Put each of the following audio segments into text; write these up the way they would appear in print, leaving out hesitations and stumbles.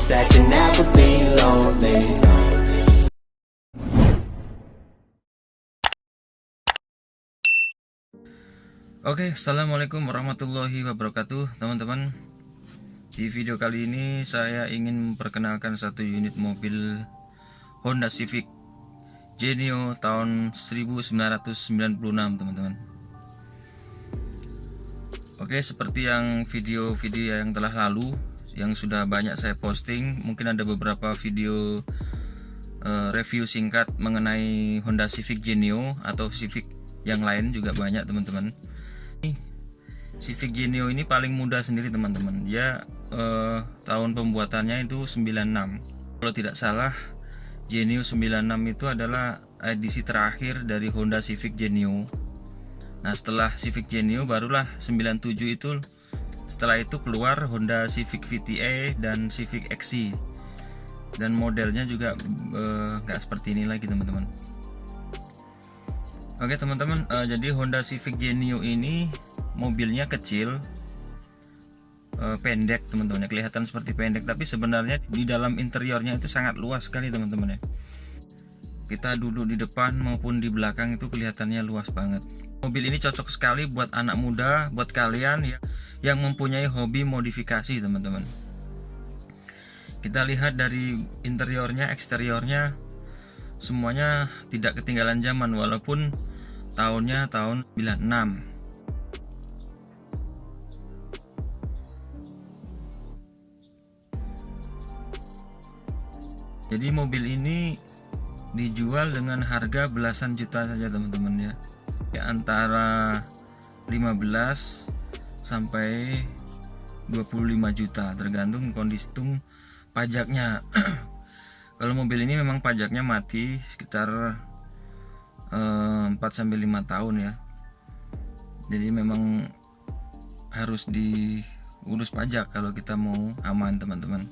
That you never be lonely. Oke, assalamualaikum warahmatullahi wabarakatuh, teman-teman. Di video kali ini saya ingin memperkenalkan satu unit mobil Honda Civic Genio tahun 1996, teman-teman. Oke, seperti yang video-video yang telah lalu yang sudah banyak saya posting, mungkin ada beberapa video review singkat mengenai Honda Civic Genio atau Civic yang lain juga banyak, teman-teman. Civic Genio ini paling muda sendiri, teman-teman. Ya, tahun pembuatannya itu 96. Kalau tidak salah, Genio 96 itu adalah edisi terakhir dari Honda Civic Genio. Nah, setelah Civic Genio barulah 97 itu. Setelah itu keluar Honda Civic VTE dan Civic XC, dan modelnya juga nggak seperti ini lagi, teman-teman. Oke, teman-teman, jadi Honda Civic Genio ini mobilnya kecil, pendek, teman-teman. Kelihatan seperti pendek, tapi sebenarnya di dalam interiornya itu sangat luas sekali, teman-teman ya. Kita duduk di depan maupun di belakang itu kelihatannya luas banget. Mobil ini cocok sekali buat anak muda, buat kalian ya yang mempunyai hobi modifikasi, teman-teman. Kita lihat dari interiornya, eksteriornya, semuanya tidak ketinggalan zaman walaupun tahunnya tahun 96. Jadi mobil ini dijual dengan harga belasan juta saja, teman-teman ya. Antara 15 sampai 25 juta tergantung kondisi pajaknya. Kalau mobil ini memang pajaknya mati sekitar 4 sampai 5 tahun ya. Jadi memang harus diurus pajak kalau kita mau aman, teman-teman.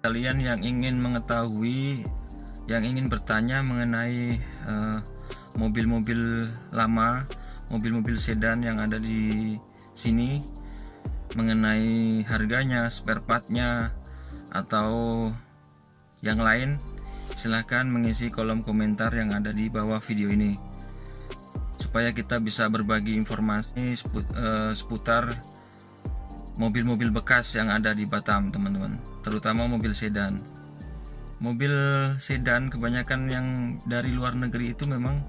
Kalian yang ingin mengetahui, yang ingin bertanya mengenai mobil-mobil lama, mobil-mobil sedan yang ada di sini, mengenai harganya, spare partnya, atau yang lain, silahkan mengisi kolom komentar yang ada di bawah video ini supaya kita bisa berbagi informasi seputar mobil-mobil bekas yang ada di Batam, teman-teman, terutama mobil sedan. Mobil sedan kebanyakan yang dari luar negeri itu memang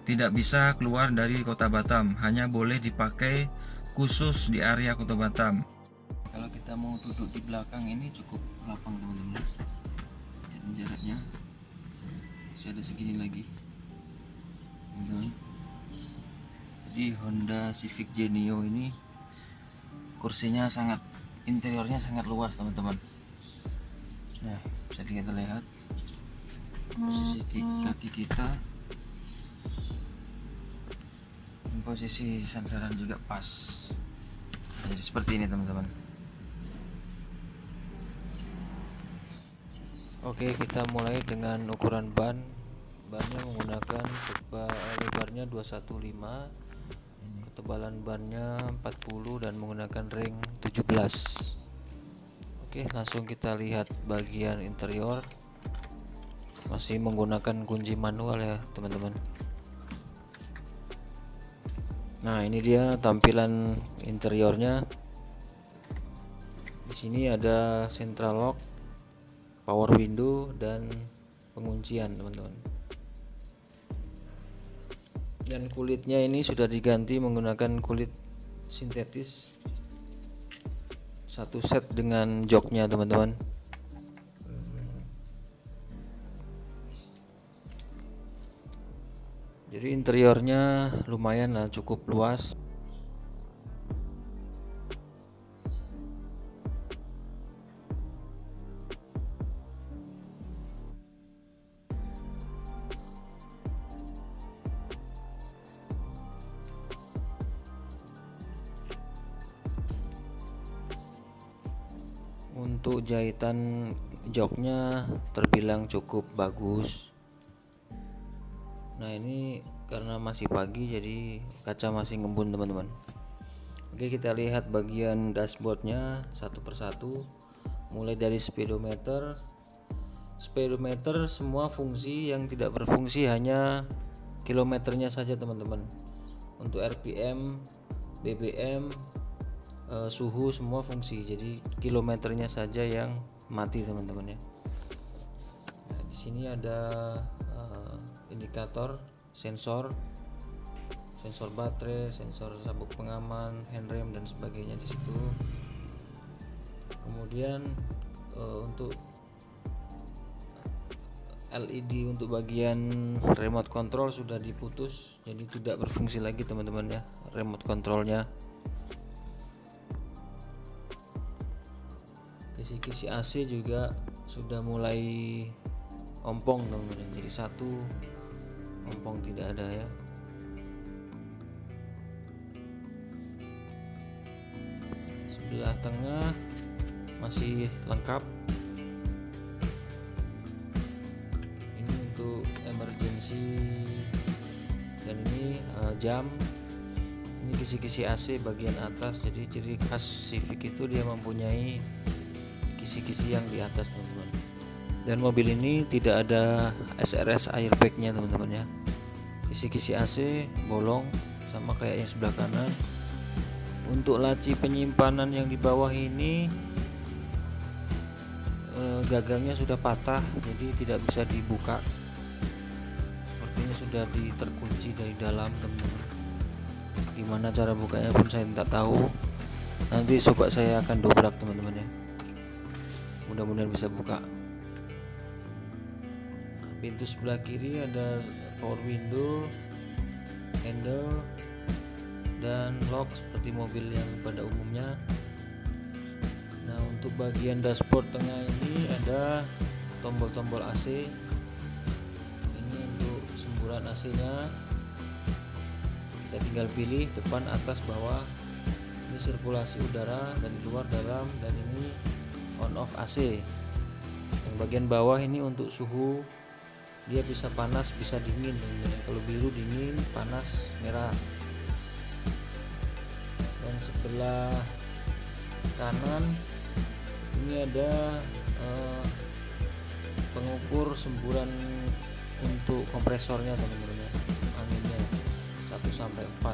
tidak bisa keluar dari kota Batam, hanya boleh dipakai khusus di area kota Batam. Kalau kita mau duduk di belakang ini cukup lapang, teman-teman. Jadi jaraknya masih ada segini lagi, teman-teman. Jadi Honda Civic Genio ini kursinya interiornya sangat luas, teman-teman. Nah, bisa kita lihat posisi kaki kita, posisi sandaran juga pas. Jadi seperti ini, teman-teman. Oke, kita mulai dengan ukuran ban. Bannya menggunakan lebarnya 215, ketebalan bannya 40 dan menggunakan ring 17. Oke, langsung kita lihat bagian interior. Masih menggunakan kunci manual ya, teman-teman. Nah, ini dia tampilan interiornya. Di sini ada central lock, power window dan penguncian, teman-teman. Dan kulitnya ini sudah diganti menggunakan kulit sintetis, satu set dengan joknya, teman-teman. Jadi interiornya lumayan lah, cukup luas. Untuk jahitan joknya terbilang cukup bagus. Nah, ini karena masih pagi jadi kaca masih ngembun, teman-teman. Oke, kita lihat bagian dashboardnya satu persatu. Mulai dari speedometer semua fungsi, yang tidak berfungsi hanya kilometernya saja, teman-teman. Untuk RPM, BBM, suhu semua fungsi, jadi kilometernya saja yang mati, teman-teman ya. Nah, di sini ada indikator, sensor baterai, sensor sabuk pengaman, handrem dan sebagainya di situ. Kemudian untuk LED untuk bagian remote control sudah diputus, jadi tidak berfungsi lagi, teman-teman ya, remote controlnya. Kisi-kisi AC juga sudah mulai ompong, teman-teman. Jadi satu ompong tidak ada ya. Sebelah tengah masih lengkap. Ini untuk emergency, dan ini jam. Ini kisi-kisi AC bagian atas. Jadi ciri khas Civic itu dia mempunyai kisi-kisi yang di atas, teman-teman. Dan mobil ini tidak ada SRS airbagnya, teman-teman ya. Kisi-kisi AC bolong sama kayak yang sebelah kanan. Untuk laci penyimpanan yang di bawah ini gagangnya sudah patah, jadi tidak bisa dibuka. Sepertinya sudah terkunci dari dalam, teman-teman. Gimana cara bukanya pun saya tidak tahu. Nanti coba saya akan dobrak, teman-teman ya. Mudah-mudahan bisa buka. Pintu sebelah kiri ada power window, handle, dan lock seperti mobil yang pada umumnya. Nah, untuk bagian dashboard tengah ini ada tombol-tombol AC. Ini untuk semburan AC-nya. Kita tinggal pilih depan, atas, bawah. Ini sirkulasi udara dari luar dalam, dan ini on off AC. Yang bagian bawah ini untuk suhu, dia bisa panas bisa dingin. Kalau biru dingin, panas merah. Dan sebelah kanan ini ada pengukur semburan untuk kompresornya, teman-teman ya. Anginnya 1 sampai 4.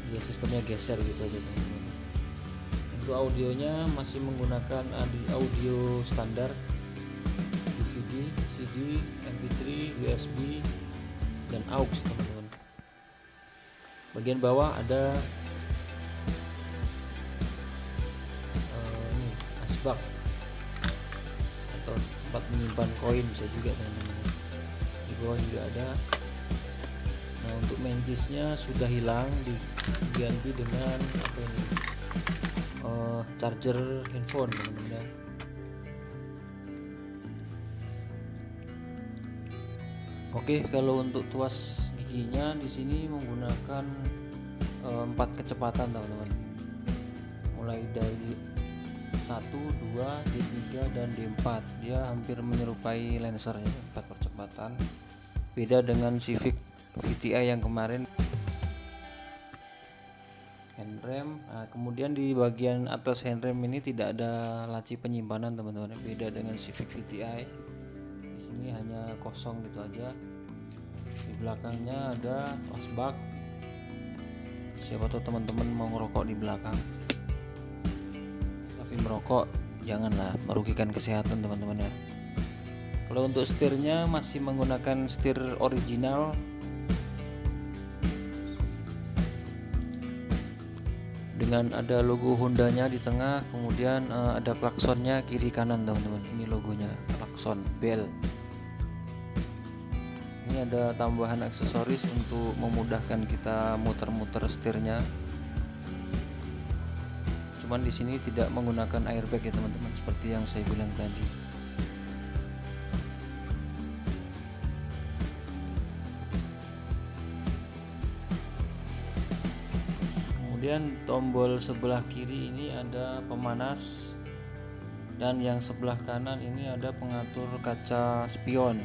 Dia sistemnya geser gitu aja, teman-teman. Untuk audionya masih menggunakan audio standar, DVD, CD, MP3, USB, dan aux, teman-teman. Bagian bawah ada ini asbak atau tempat menyimpan koin, bisa juga, teman-teman. Di bawah juga ada. Nah, untuk mencisnya sudah hilang, diganti dengan apa ini? Charger handphone, teman-teman. Oke, kalau untuk tuas giginya di sini menggunakan 4 kecepatan, teman-teman. Mulai dari 1, 2, D3 dan D4. Dia hampir menyerupai Lancer ya, 4 percepatan. Beda dengan Civic VTI yang kemarin. Handrem. Nah, kemudian di bagian atas handrem ini tidak ada laci penyimpanan teman-teman. Beda dengan Civic VTI. Di sini hanya kosong gitu aja. Di belakangnya ada asbak. Siapa tahu teman-teman mau ngerokok di belakang. Tapi merokok janganlah, merugikan kesehatan teman-teman ya. Kalau untuk setirnya masih menggunakan setir original dengan ada logo Hondanya di tengah, kemudian ada klaksonnya kiri kanan teman-teman. Ini logonya, klakson bell. Ini ada tambahan aksesoris untuk memudahkan kita muter-muter setirnya. Cuman di sini tidak menggunakan airbag ya teman-teman, seperti yang saya bilang tadi. Kemudian tombol sebelah kiri ini ada pemanas, dan yang sebelah kanan ini ada pengatur kaca spion.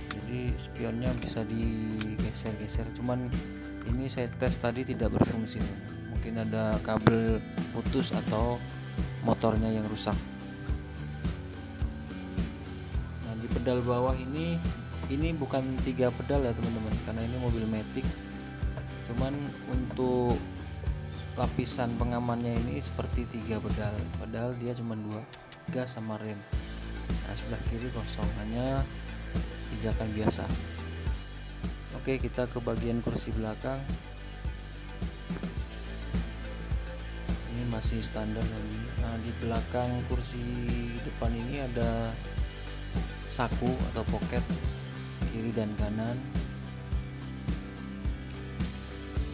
Jadi spionnya bisa digeser-geser, cuman ini saya tes tadi tidak berfungsi. Mungkin ada kabel putus atau motornya yang rusak. Nah, di pedal bawah ini bukan 3 pedal ya teman-teman, karena ini mobil matic. Cuman untuk lapisan pengamannya ini seperti 3 pedal, padahal dia cuma 2, gas sama rem. Nah, sebelah kiri kosong, hanya pijakan biasa. Oke, kita ke bagian kursi belakang. Ini masih standar. Nah, di belakang kursi depan ini ada saku atau pocket kiri dan kanan.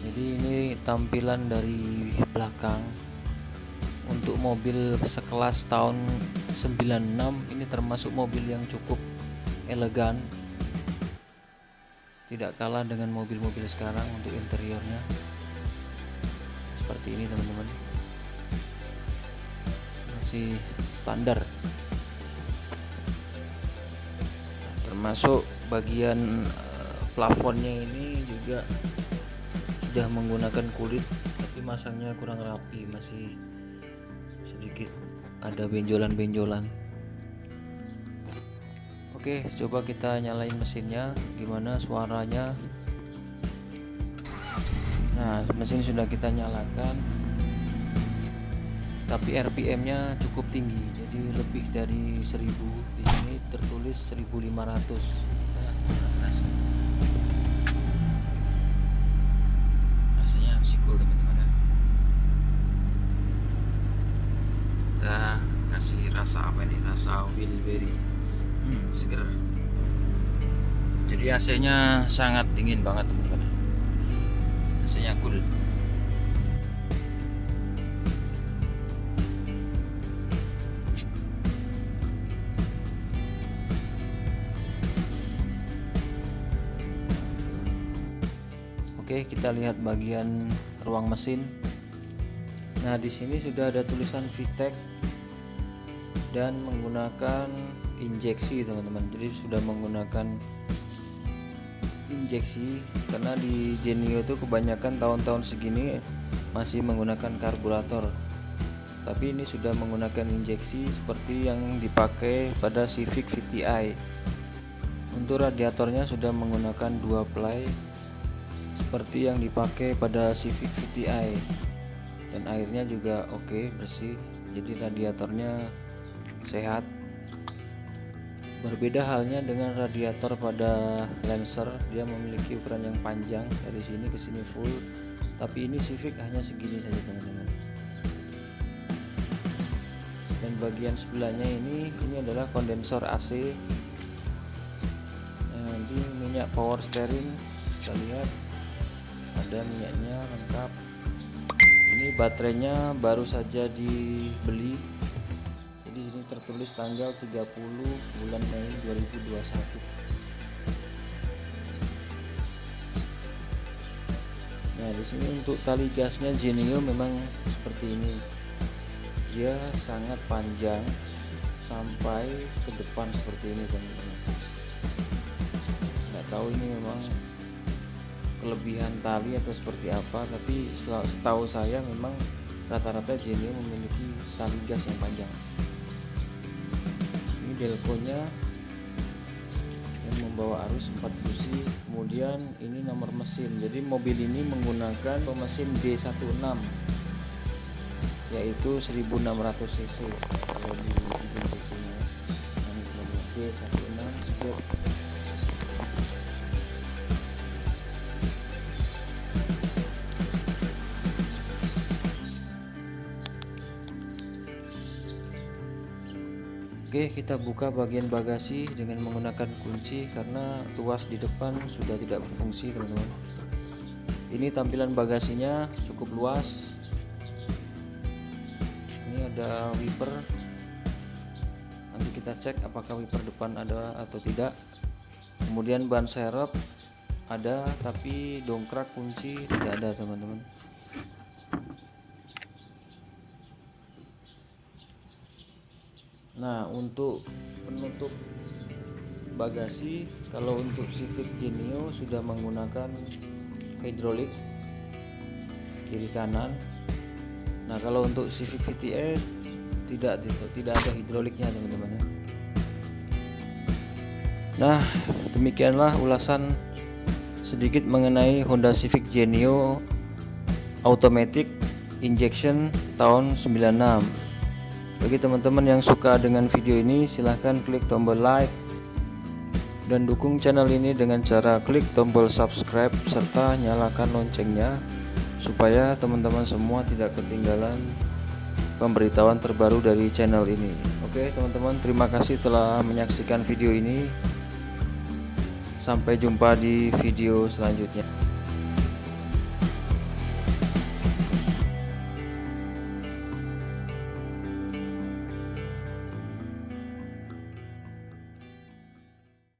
Jadi ini tampilan dari belakang. Untuk mobil sekelas tahun 96 ini termasuk mobil yang cukup elegan, tidak kalah dengan mobil-mobil sekarang. Untuk interiornya seperti ini teman-teman, masih standar. Termasuk bagian plafonnya ini juga sudah menggunakan kulit, tapi masangnya kurang rapi, masih sedikit ada benjolan-benjolan. Oke, coba kita nyalain mesinnya, gimana suaranya. Nah, mesin sudah kita nyalakan, tapi RPM-nya cukup tinggi, jadi lebih dari 1000. Di sini tertulis 1500. Rasanya sikul teman-teman ya. Kita kasih rasa apa ini? Rasa Wilberry. Seger. Jadi AC-nya sangat dingin banget teman-teman. AC-nya cool. Oke, kita lihat bagian ruang mesin. Nah, di sini sudah ada tulisan VTEC dan menggunakan injeksi teman-teman. Jadi sudah menggunakan injeksi, karena di Genio itu kebanyakan tahun-tahun segini masih menggunakan karburator, tapi ini sudah menggunakan injeksi seperti yang dipakai pada Civic VTI. Untuk radiatornya sudah menggunakan 2 ply seperti yang dipakai pada Civic VTI, dan airnya juga oke, bersih. Jadi radiatornya sehat. Berbeda halnya dengan radiator pada Lancer, dia memiliki ukuran yang panjang dari sini ke sini full, tapi ini Civic hanya segini saja teman-teman. Dan bagian sebelahnya ini adalah kondensor AC. Nah, di minyak power steering kita lihat ada minyaknya lengkap. Ini baterainya baru saja dibeli. Jadi sini tertulis tanggal 30 bulan Mei 2021. Nah, di sini untuk tali gasnya Genio memang seperti ini. dia sangat panjang sampai ke depan seperti ini teman-teman. Nggak tahu ini memang kelebihan tali atau seperti apa, tapi setahu saya memang rata-rata Genio memiliki tali gas yang panjang. Ini delconya yang membawa arus 4 busi. Kemudian ini nomor mesin. Jadi mobil ini menggunakan mesin D16 yaitu 1600 cc kalau di cc nya D16Z. Oke, kita buka bagian bagasi dengan menggunakan kunci karena tuas di depan sudah tidak berfungsi teman-teman. Ini tampilan bagasinya cukup luas. Ini ada wiper, nanti kita cek apakah wiper depan ada atau tidak. Kemudian ban serep ada, tapi dongkrak kunci tidak ada teman-teman. Nah, untuk penutup bagasi, kalau untuk Civic Genio sudah menggunakan hidrolik kiri kanan. Nah, kalau untuk Civic VTE tidak ada hidroliknya teman-teman. Nah, demikianlah ulasan sedikit mengenai Honda Civic Genio Automatic Injection tahun 96. Bagi teman-teman yang suka dengan video ini, silahkan klik tombol like dan dukung channel ini dengan cara klik tombol subscribe serta nyalakan loncengnya supaya teman-teman semua tidak ketinggalan pemberitahuan terbaru dari channel ini. Oke teman-teman, terima kasih telah menyaksikan video ini. Sampai jumpa di video selanjutnya.